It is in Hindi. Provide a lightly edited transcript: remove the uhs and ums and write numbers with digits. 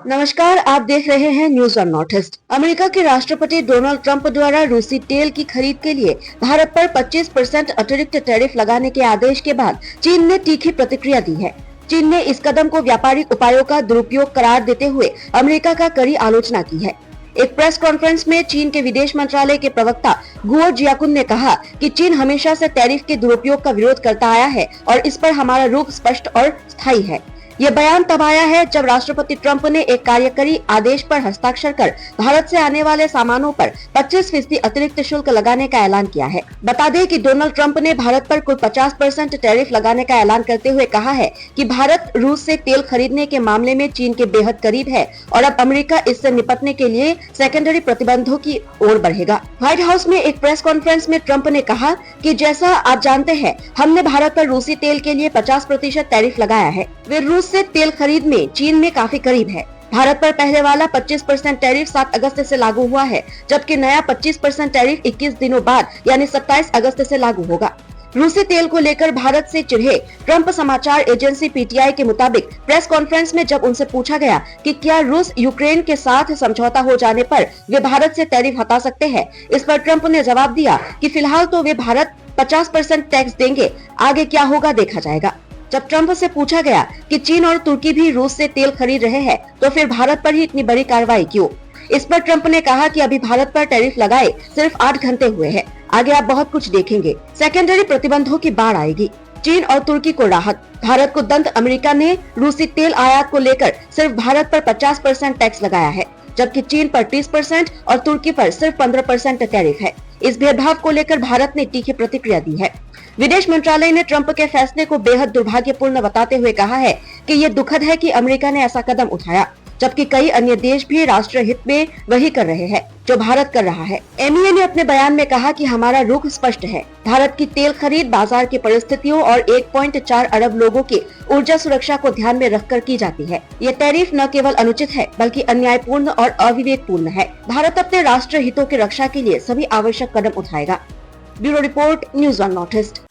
नमस्कार, आप देख रहे हैं news on north east. America के राष्ट्रपति डोनाल्ड ट्रंप द्वारा रूसी तेल की खरीद के लिए भारत पर 25% अतिरिक्त टैरिफ लगाने के आदेश के बाद चीन ने तीखी प्रतिक्रिया दी है। चीन ने इस कदम को व्यापारिक उपायों का दुरुपयोग करार देते हुए अमेरिका का कड़ी आलोचना की है। एक प्रेस कॉन्फ्रेंस में चीन के विदेश मंत्रालय के प्रवक्ता गुओ जियाकुन ने कहा कि चीन हमेशा से टैरिफ के दुरुपयोग का विरोध करता आया है और इस पर हमारा रुख स्पष्ट और स्थायी है। ये बयान तब आया है जब राष्ट्रपति ट्रंप ने एक कार्यकारी आदेश पर हस्ताक्षर कर भारत से आने वाले सामानों पर 25% अतिरिक्त शुल्क लगाने का ऐलान किया है। बता दें कि डोनाल्ड ट्रंप ने भारत पर कुल 50% टैरिफ लगाने का ऐलान करते हुए कहा है कि भारत रूस से तेल खरीदने के मामले में चीन के बेहद करीब है और अब अमेरिका इससे निपटने के लिए सेकेंडरी प्रतिबंधों की ओर बढ़ेगा। व्हाइट हाउस में एक प्रेस कॉन्फ्रेंस में ट्रंप ने कहा कि जैसा आप जानते हैं, हमने भारत पर रूसी तेल के लिए 50% टैरिफ लगाया है। वे रूस से तेल खरीद में चीन में काफी करीब है। भारत पर पहले वाला 25% टैरिफ 7 अगस्त से लागू हुआ है, जबकि नया 25% टैरिफ 21 दिनों बाद यानी 27 अगस्त से लागू होगा। रूसी तेल को लेकर भारत से चिढ़े ट्रंप समाचार एजेंसी पीटीआई के मुताबिक प्रेस कॉन्फ्रेंस में जब उनसे पूछा गया कि क्या रूस यूक्रेन के साथ समझौता हो जाने पर वे भारत से टैरिफ हटा सकते हैं, इस पर ट्रंप ने जवाब दिया कि फिलहाल तो वे भारत 50% टैक्स देंगे, आगे क्या होगा देखा जाएगा। जब ट्रंप से पूछा गया कि चीन और तुर्की भी रूस से तेल खरीद रहे हैं, तो फिर भारत पर ही इतनी बड़ी कार्रवाई क्यों? इस पर ट्रंप ने कहा कि अभी भारत पर टैरिफ लगाए सिर्फ 8 घंटे हुए हैं, आगे आप बहुत कुछ देखेंगे। सेकेंडरी प्रतिबंधों की बाढ़ आएगी। चीन और तुर्की को राहत, भारत को दंड। अमेरिका ने रूसी तेल आयात को लेकर सिर्फ भारत पर 50% टैक्स लगाया है, जबकि चीन पर 30% और तुर्की पर सिर्फ 15% टैरिफ है। इस भेदभाव को लेकर भारत ने तीखी प्रतिक्रिया दी है। विदेश मंत्रालय ने ट्रंप के फैसले को बेहद दुर्भाग्यपूर्ण बताते हुए कहा है कि ये दुखद है कि अमेरिका ने ऐसा कदम उठाया, जबकि कई अन्य देश भी राष्ट्र हित में वही कर रहे हैं जो भारत कर रहा है। एमईए ने अपने बयान में कहा कि हमारा रुख स्पष्ट है। भारत की तेल खरीद बाजार की परिस्थितियों और 1.4 अरब लोगों की ऊर्जा सुरक्षा को ध्यान में रखकर की जाती है। ये टैरिफ न केवल अनुचित है बल्कि अन्यायपूर्ण और अविवेकपूर्ण है। भारत अपने राष्ट्र हितों की रक्षा के लिए सभी आवश्यक कदम उठाएगा। Bureau report, news on north east.